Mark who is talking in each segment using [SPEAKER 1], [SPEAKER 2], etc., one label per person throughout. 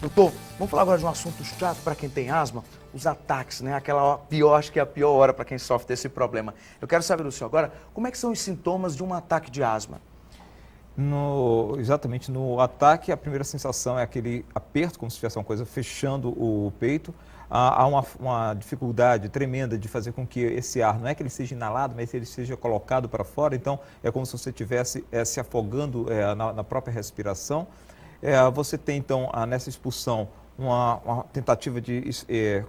[SPEAKER 1] Doutor, vamos falar agora de um assunto chato para quem tem asma, os ataques, né? Aquela pior, acho que é a pior hora para quem sofre desse problema. Eu quero saber do senhor agora, como é que são os sintomas de um ataque de asma?
[SPEAKER 2] Exatamente no ataque, a primeira sensação é aquele aperto, como se tivesse uma coisa fechando o peito. Há uma dificuldade tremenda de fazer com que esse ar, não é que ele seja inalado, mas ele seja colocado para fora. Então, é como se você estivesse se afogando na própria respiração. Você tem, então, nessa expulsão, uma tentativa de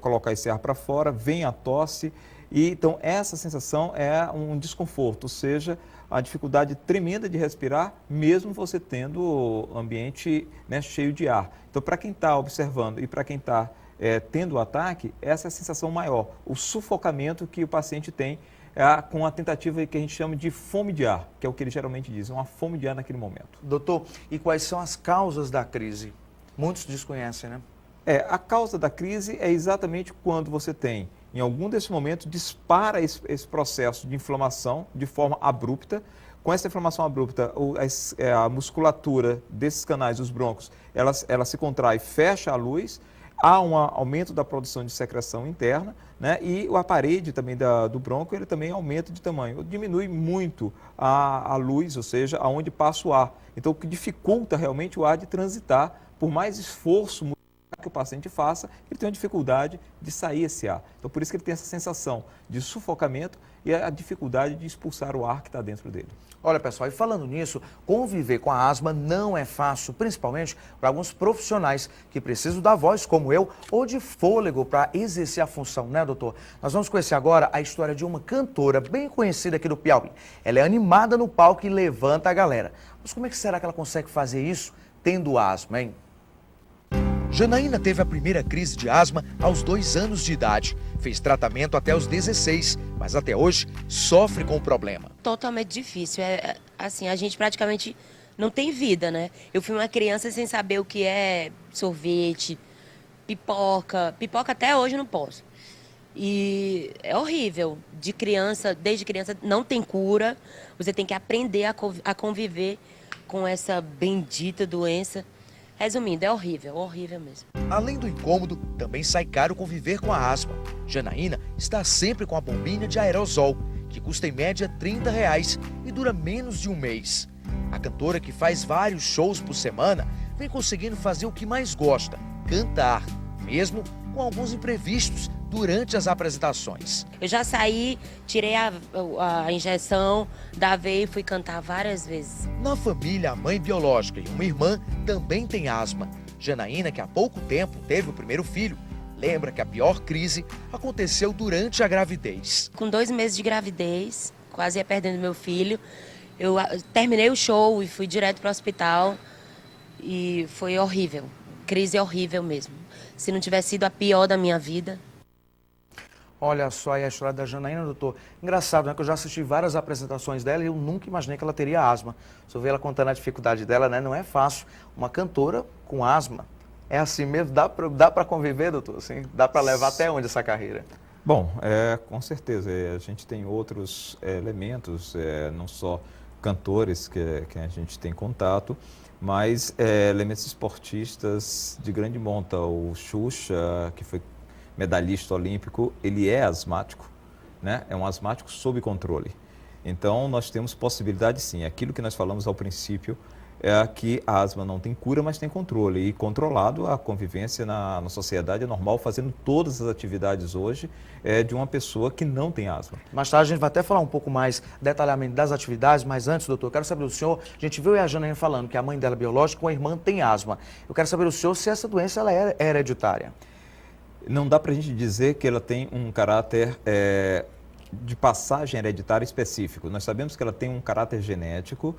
[SPEAKER 2] colocar esse ar para fora, vem a tosse. E, então, essa sensação é um desconforto, ou seja, a dificuldade tremenda de respirar, mesmo você tendo o ambiente, né, cheio de ar. Então, para quem está observando e para quem está tendo o ataque, essa é a sensação maior, o sufocamento que o paciente tem com a tentativa que a gente chama de fome de ar, que é o que ele geralmente diz, uma fome de ar naquele momento.
[SPEAKER 1] Doutor, e quais são as causas da crise? Muitos desconhecem, né?
[SPEAKER 2] A causa da crise é exatamente quando você tem, em algum desses momentos, dispara esse processo de inflamação de forma abrupta. Com essa inflamação abrupta, a musculatura desses canais, os brônquios, ela se contrai, fecha a luz, há um aumento da produção de secreção interna, né? E a parede também do brônquio, ele também aumenta de tamanho. Diminui muito a luz, ou seja, aonde passa o ar. Então, o que dificulta realmente o ar de transitar, por mais esforço que o paciente faça, ele tem uma dificuldade de sair esse ar. Então, por isso que ele tem essa sensação de sufocamento e a dificuldade de expulsar o ar que está dentro dele.
[SPEAKER 1] Olha, pessoal, e falando nisso, conviver com a asma não é fácil, principalmente para alguns profissionais que precisam da voz, como eu, ou de fôlego para exercer a função, né, doutor? Nós vamos conhecer agora a história de uma cantora bem conhecida aqui do Piauí. Ela é animada no palco e levanta a galera. Mas como é que será que ela consegue fazer isso tendo asma, hein? Janaína teve a primeira crise de asma aos 2 anos de idade. Fez tratamento até os 16, mas até hoje sofre com o problema.
[SPEAKER 3] Totalmente difícil. Assim, a gente praticamente não tem vida, né? Eu fui uma criança sem saber o que é sorvete, pipoca. Pipoca até hoje eu não posso. E é horrível. Desde criança não tem cura. Você tem que aprender a conviver com essa bendita doença. Resumindo, é horrível mesmo.
[SPEAKER 1] Além do incômodo, também sai caro conviver com a asma. Janaína está sempre com a bombinha de aerosol, que custa em média R$ 30 e dura menos de um mês. A cantora, que faz vários shows por semana, vem conseguindo fazer o que mais gosta, cantar, mesmo com alguns imprevistos durante as apresentações.
[SPEAKER 3] Eu já saí, tirei a injeção da veia e fui cantar várias vezes.
[SPEAKER 1] Na família, a mãe biológica e uma irmã também têm asma. Janaína, que há pouco tempo teve o primeiro filho, lembra que a pior crise aconteceu durante a gravidez.
[SPEAKER 3] Com 2 meses de gravidez, quase ia perdendo meu filho, eu terminei o show e fui direto para o hospital e foi horrível. Crise horrível mesmo. Se não tivesse sido a pior da minha vida.
[SPEAKER 1] Olha só aí a história da Janaína, doutor. Engraçado, né? Que eu já assisti várias apresentações dela e eu nunca imaginei que ela teria asma. Só ver ela contando a dificuldade dela, né? Não é fácil. Uma cantora com asma. É assim mesmo? Dá para conviver, doutor? Assim, dá para levar até onde essa carreira?
[SPEAKER 2] Bom, com certeza. A gente tem outros elementos, não só cantores que a gente tem contato, mas elementos esportistas de grande monta. O Xuxa, que foi medalhista olímpico, ele é asmático, né? É um asmático sob controle. Então, nós temos possibilidade sim. Aquilo que nós falamos ao princípio é que a asma não tem cura, mas tem controle. E controlado, a convivência na sociedade é normal, fazendo todas as atividades hoje de uma pessoa que não tem asma.
[SPEAKER 1] Mais tarde a gente vai até falar um pouco mais detalhadamente das atividades, mas antes, doutor, eu quero saber do senhor, a gente viu a Janaína falando que a mãe dela é biológica, com a irmã tem asma. Eu quero saber do senhor se essa doença ela é hereditária.
[SPEAKER 2] Não dá para a gente dizer que ela tem um caráter de passagem hereditária específico. Nós sabemos que ela tem um caráter genético,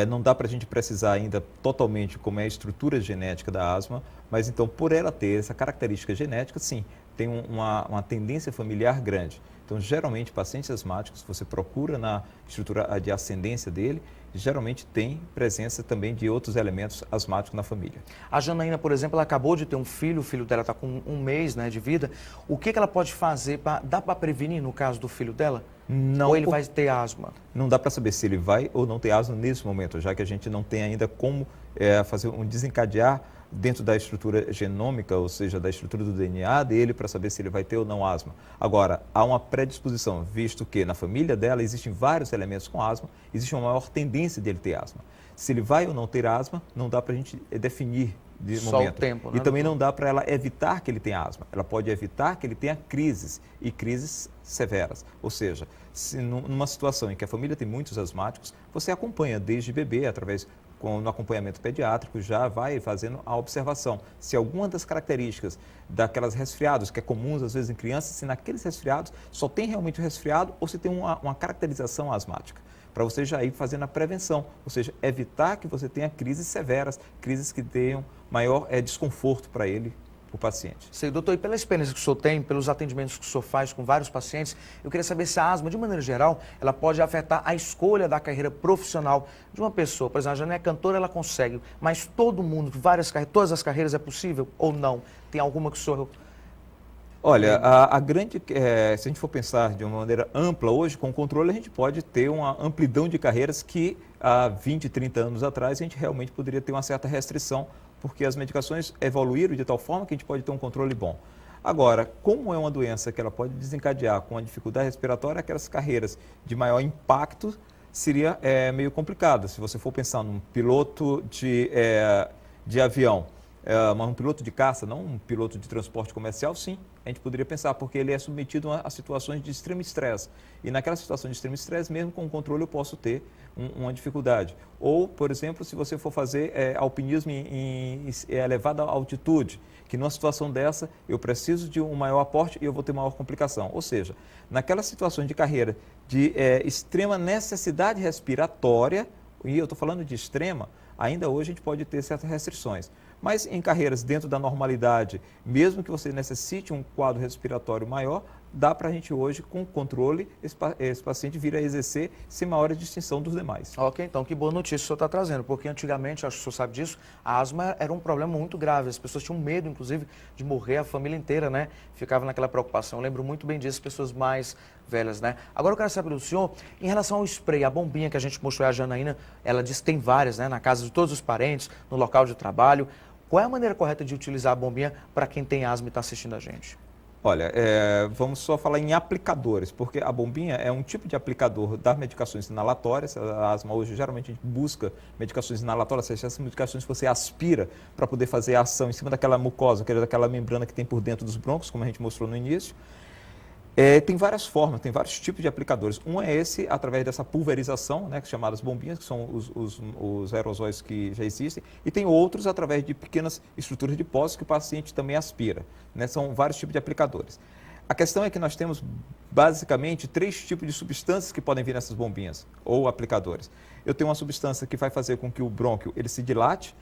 [SPEAKER 2] não dá para a gente precisar ainda totalmente como é a estrutura genética da asma, mas então por ela ter essa característica genética, sim, tem uma tendência familiar grande. Então, geralmente, pacientes asmáticos, você procura na estrutura de ascendência dele, geralmente tem presença também de outros elementos asmáticos na família.
[SPEAKER 1] A Janaína, por exemplo, ela acabou de ter um filho, o filho dela está com 1 mês, né, de vida. O que ela pode fazer? Dá para prevenir no caso do filho dela?
[SPEAKER 2] Não,
[SPEAKER 1] ou ele vai ter asma?
[SPEAKER 2] Não dá para saber se ele vai ou não ter asma nesse momento, já que a gente não tem ainda como fazer desencadear dentro da estrutura genômica, ou seja, da estrutura do DNA dele, para saber se ele vai ter ou não asma. Agora, há uma predisposição, visto que na família dela existem vários elementos com asma, existe uma maior tendência dele ter asma. Se ele vai ou não ter asma, não dá para a gente definir de
[SPEAKER 1] Só
[SPEAKER 2] momento.
[SPEAKER 1] o tempo, né,
[SPEAKER 2] E também
[SPEAKER 1] doutor?
[SPEAKER 2] não dá para ela evitar que ele tenha asma. Ela pode evitar que ele tenha crises, e crises severas. Ou seja, se numa situação em que a família tem muitos asmáticos, você acompanha desde bebê, no acompanhamento pediátrico, já vai fazendo a observação. Se alguma das características daquelas resfriados, que é comuns às vezes em crianças, se naqueles resfriados só tem realmente o resfriado ou se tem uma caracterização asmática. Para você já ir fazendo a prevenção, ou seja, evitar que você tenha crises severas, crises que tenham maior desconforto para ele, o paciente.
[SPEAKER 1] Sei, doutor, e pela experiência que o senhor tem, pelos atendimentos que o senhor faz com vários pacientes, eu queria saber se a asma, de maneira geral, ela pode afetar a escolha da carreira profissional de uma pessoa. Por exemplo, a Jana é cantora, ela consegue, mas todo mundo, todas as carreiras é possível ou não? Tem alguma que o senhor...
[SPEAKER 2] Olha, se a gente for pensar de uma maneira ampla, hoje com o controle a gente pode ter uma amplidão de carreiras que há 20, 30 anos atrás a gente realmente poderia ter uma certa restrição, porque as medicações evoluíram de tal forma que a gente pode ter um controle bom. Agora, como é uma doença que ela pode desencadear com a dificuldade respiratória, aquelas carreiras de maior impacto seria meio complicado. Se você for pensar num piloto de avião, um piloto de caça, não um piloto de transporte comercial, sim, a gente poderia pensar, porque ele é submetido a situações de extremo estresse. E naquela situação de extremo estresse, mesmo com o controle, eu posso ter uma dificuldade. Ou, por exemplo, se você for fazer alpinismo em elevada altitude, que numa situação dessa eu preciso de um maior aporte e eu vou ter maior complicação. Ou seja, naquelas situações de carreira de extrema necessidade respiratória, e eu estou falando de extrema, ainda hoje a gente pode ter certas restrições. Mas em carreiras dentro da normalidade, mesmo que você necessite um quadro respiratório maior, dá para a gente hoje, com controle, esse paciente vir a exercer sem maior distinção dos demais.
[SPEAKER 1] Ok, então que boa notícia o senhor está trazendo, porque antigamente, acho que o senhor sabe disso, a asma era um problema muito grave, as pessoas tinham medo, inclusive, de morrer, a família inteira, né? Ficava naquela preocupação, eu lembro muito bem disso, pessoas mais velhas, né? Agora eu quero saber do senhor, em relação ao spray, a bombinha que a gente mostrou, a Janaína, ela disse que tem várias, né? Na casa de todos os parentes, no local de trabalho. Qual é a maneira correta de utilizar a bombinha para quem tem asma e está assistindo a gente?
[SPEAKER 2] Olha, vamos só falar em aplicadores, porque a bombinha é um tipo de aplicador das medicações inalatórias. A asma hoje, geralmente, a gente busca medicações inalatórias, ou seja, essas medicações que você aspira para poder fazer a ação em cima daquela mucosa, daquela membrana que tem por dentro dos brônquios, como a gente mostrou no início. Tem várias formas, tem vários tipos de aplicadores. Um é esse, através dessa pulverização, né, que chamadas bombinhas, que são os aerosóis que já existem, e tem outros através de pequenas estruturas de poços que o paciente também aspira, né? São vários tipos de aplicadores. A questão é que nós temos basicamente 3 tipos de substâncias que podem vir nessas bombinhas ou aplicadores. Eu tenho uma substância que vai fazer com que o brônquio ele se dilate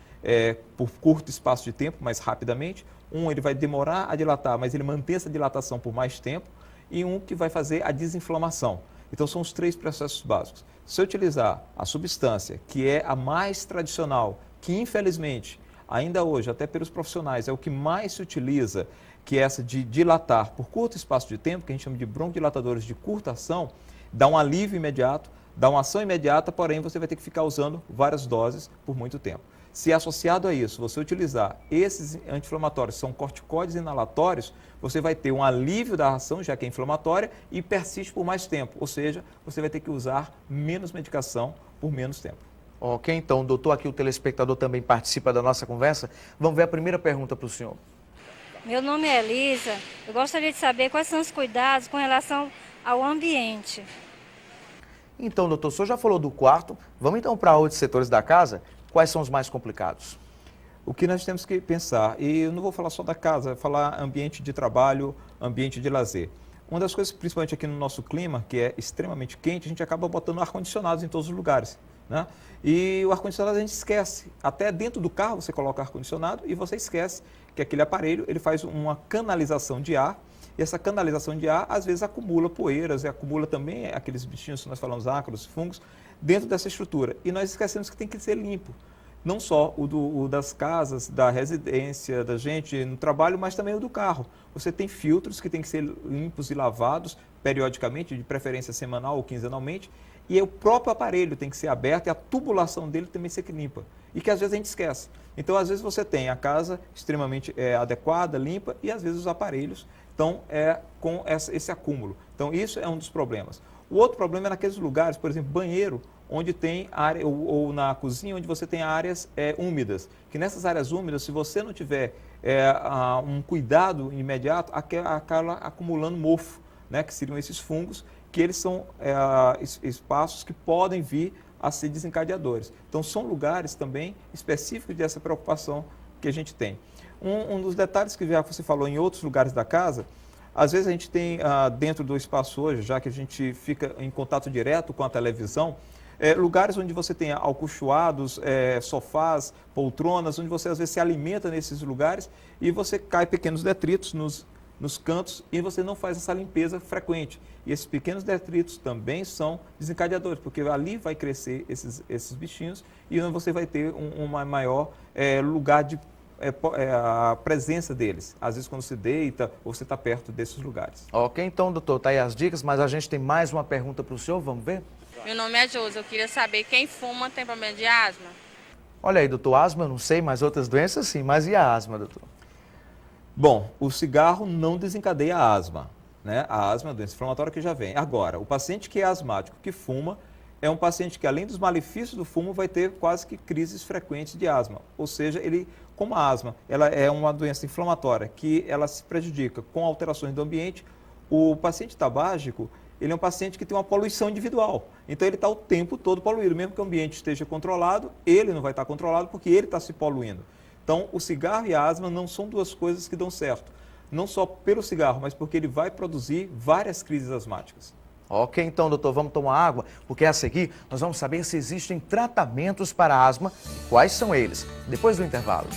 [SPEAKER 2] por curto espaço de tempo, mais rapidamente. Ele vai demorar a dilatar, mas ele mantém essa dilatação por mais tempo. E que vai fazer a desinflamação. Então, são os 3 processos básicos. Se eu utilizar a substância, que é a mais tradicional, que infelizmente, ainda hoje, até pelos profissionais, é o que mais se utiliza, que é essa de dilatar por curto espaço de tempo, que a gente chama de broncodilatadores de curta ação, dá um alívio imediato, dá uma ação imediata, porém você vai ter que ficar usando várias doses por muito tempo. Se associado a isso, você utilizar esses anti-inflamatórios, que são corticoides inalatórios, você vai ter um alívio da ação, já que é inflamatória, e persiste por mais tempo. Ou seja, você vai ter que usar menos medicação por menos tempo.
[SPEAKER 1] Ok, então, doutor, aqui o telespectador também participa da nossa conversa. Vamos ver a primeira pergunta para o senhor.
[SPEAKER 4] Meu nome é Elisa. Eu gostaria de saber quais são os cuidados com relação ao ambiente.
[SPEAKER 1] Então, doutor, o senhor já falou do quarto. Vamos então para outros setores da casa. Quais são os mais complicados?
[SPEAKER 2] O que nós temos que pensar, e eu não vou falar só da casa, vou falar ambiente de trabalho, ambiente de lazer. Uma das coisas, principalmente aqui no nosso clima, que é extremamente quente, a gente acaba botando ar-condicionados em todos os lugares, né? E o ar-condicionado a gente esquece. Até dentro do carro você coloca ar-condicionado e você esquece que aquele aparelho ele faz uma canalização de ar. E essa canalização de ar, às vezes, acumula poeiras e acumula também aqueles bichinhos que nós falamos, ácaros, fungos, dentro dessa estrutura. E nós esquecemos que tem que ser limpo. Não só o das casas, da residência, da gente no trabalho, mas também o do carro. Você tem filtros que têm que ser limpos e lavados periodicamente, de preferência semanal ou quinzenalmente, e o próprio aparelho tem que ser aberto e a tubulação dele também ser limpa. E que às vezes a gente esquece. Então, às vezes você tem a casa extremamente adequada, limpa, e às vezes os aparelhos estão com esse acúmulo. Então, isso é um dos problemas. O outro problema é naqueles lugares, por exemplo, banheiro, onde tem área, ou na cozinha, onde você tem áreas úmidas. Que nessas áreas úmidas, se você não tiver um cuidado imediato, acaba acumulando mofo, né, que seriam esses fungos, que eles são espaços que podem vir a ser desencadeadores. Então, são lugares também específicos dessa preocupação que a gente tem. Um dos detalhes que já você falou em outros lugares da casa, às vezes a gente tem dentro do espaço hoje, já que a gente fica em contato direto com a televisão, lugares onde você tem alcochoados, sofás, poltronas, onde você às vezes se alimenta nesses lugares e você cai pequenos detritos nos cantos e você não faz essa limpeza frequente. E esses pequenos detritos também são desencadeadores, porque ali vai crescer esses bichinhos e você vai ter um maior lugar de a presença deles, às vezes quando se deita ou você está perto desses lugares.
[SPEAKER 1] Ok, então, doutor, tá aí as dicas, mas a gente tem mais uma pergunta para o senhor, vamos ver?
[SPEAKER 5] Meu nome é Josi, eu queria saber quem fuma tem problema de asma?
[SPEAKER 1] Olha aí, doutor, asma eu não sei, mas outras doenças sim, mas e a asma, doutor?
[SPEAKER 2] Bom, o cigarro não desencadeia a asma, né? A asma é uma doença inflamatória que já vem. Agora, o paciente que é asmático, que fuma, é um paciente que, além dos malefícios do fumo, vai ter quase que crises frequentes de asma. Ou seja, como a asma ela é uma doença inflamatória que ela se prejudica com alterações do ambiente, o paciente tabágico, ele é um paciente que tem uma poluição individual. Então, ele está o tempo todo poluído. Mesmo que o ambiente esteja controlado, ele não vai estar controlado porque ele está se poluindo. Então, o cigarro e a asma não são duas coisas que dão certo. Não só pelo cigarro, mas porque ele vai produzir várias crises asmáticas.
[SPEAKER 1] Ok, então, doutor, vamos tomar água, porque a seguir nós vamos saber se existem tratamentos para asma e quais são eles, depois do intervalo.